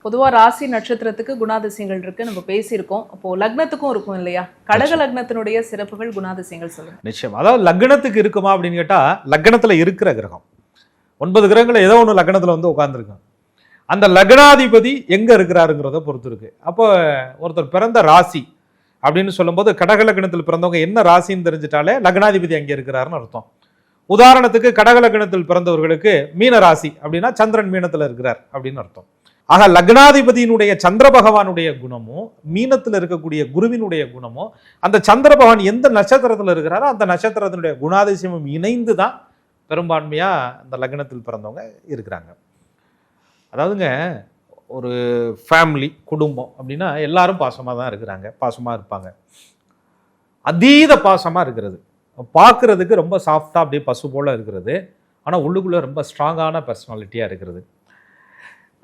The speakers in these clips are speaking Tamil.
பொதுவா ராசி நட்சத்திரத்துக்கு குணாதிசயங்கள் இருக்கு, நம்ம பேசியிருக்கோம். அப்போ லக்னத்துக்கும் இருக்கும் இல்லையா? கடக லக்னத்தினுடைய சிறப்புகள், குணாதிசயங்கள் சொல்லுங்க. நிச்சயம். அதாவது லக்னத்துக்கு இருக்குமா அப்படின்னு கேட்டா, லக்னத்துல இருக்கிற கிரகம் 9 கிரகங்கள் ஏதோ ஒன்று லக்னத்துல வந்து உட்கார்ந்துருக்கும். அந்த லக்னாதிபதி எங்க இருக்கிறாருங்கிறத பொறுத்து இருக்கு. அப்போ ஒருத்தர் பிறந்த ராசி அப்படின்னு சொல்லும்போது கடக லக்னத்தில் பிறந்தவங்க என்ன ராசின்னு தெரிஞ்சிட்டாலே லக்னாதிபதி அங்கே இருக்கிறாருன்னு அர்த்தம். உதாரணத்துக்கு கடக லக்னத்தில் பிறந்தவர்களுக்கு மீன ராசி அப்படின்னா சந்திரன் மீனத்துல இருக்கிறார் அப்படின்னு அர்த்தம். ஆக லக்னாதிபதியினுடைய சந்திர பகவானுடைய குணமும் மீனத்தில் இருக்கக்கூடிய குருவினுடைய குணமும் அந்த சந்திர பகவான் எந்த நட்சத்திரத்தில் இருக்கிறாரோ அந்த நட்சத்திரத்தினுடைய குணாதிசயமும் இணைந்து தான் பெரும்பான்மையா இந்த லக்னத்தில் பிறந்தவங்க இருக்கிறாங்க. அதாவதுங்க, ஒரு ஃபேமிலி குடும்பம் அப்படின்னா எல்லாரும் பாசமாக தான் இருக்கிறாங்க, பாசமாக இருப்பாங்க. அதீத பாசமாக இருக்கிறது, பார்க்கறதுக்கு ரொம்ப சாஃப்டாக அப்படியே பசு போல இருக்கிறது, ஆனால் உள்ளுக்குள்ளே ரொம்ப ஸ்ட்ராங்கான பர்சனாலிட்டியாக இருக்கிறது.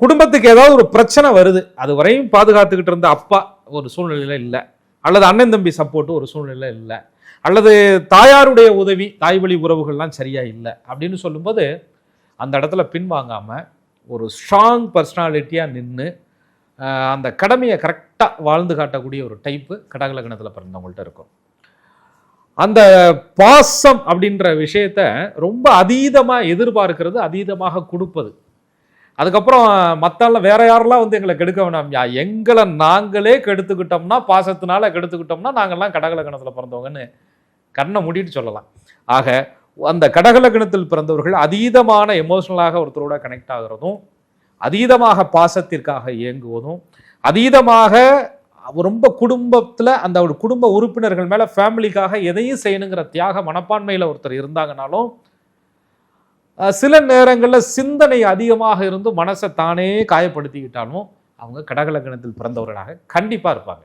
குடும்பத்துக்கு ஏதாவது ஒரு பிரச்சனை வருது, அது வரையும் பாதுகாத்துக்கிட்டு இருந்த அப்பா ஒரு சூழ்நிலையில் இல்லை, அல்லது அண்ணன் தம்பி சப்போர்ட்டு ஒரு சூழ்நிலை இல்லை, அல்லது தாயாருடைய உதவி தாய் வழி உறவுகள்லாம் சரியா இல்லை அப்படின்னு சொல்லும்போது அந்த இடத்துல பின்வாங்காமல் ஒரு ஸ்ட்ராங் பர்சனாலிட்டியாக நின்று அந்த கடமையை கரெக்டாக வாழ்ந்து காட்டக்கூடிய ஒரு டைப்பு கடக லக்னத்தில் பிறந்தவங்கள்ட்ட இருக்கும். அந்த பாசம் அப்படின்ற விஷயத்த ரொம்ப அதீதமாக எதிர்பார்க்கிறது, அதீதமாக கொடுப்பது. அதுக்கப்புறம் மத்தால வேற யாரெல்லாம் வந்து எங்களை கெடுக்க வேணாம், எங்களை நாங்களே கெடுத்துக்கிட்டோம்னா, பாசத்தினால கெடுத்துக்கிட்டோம்னா நாங்கள்லாம் கடக லக்னத்தில் பிறந்தவங்கன்னு கண்ணை மூடிட்டு சொல்லலாம். ஆக அந்த கடக லக்னத்தில் பிறந்தவர்கள் அதீதமான எமோஷனலாக ஒருத்தரோட கனெக்ட் ஆகிறதும், அதீதமாக பாசத்திற்காக இயங்குவதும், அதீதமாக ரொம்ப குடும்பத்தில் அந்த ஒரு குடும்ப உறுப்பினர்கள் மேலே ஃபேமிலிக்காக எதையும் செய்யணுங்கிற தியாக மனப்பான்மையில் ஒருத்தர் இருந்தாங்கனாலும், சில நேரங்களில் சிந்தனை அதிகமாக இருந்து மனசை தானே காயப்படுத்திக்கிட்டாலும் அவங்க கடக லக்னத்தில் பிறந்தவர்களாக கண்டிப்பாக இருப்பாங்க.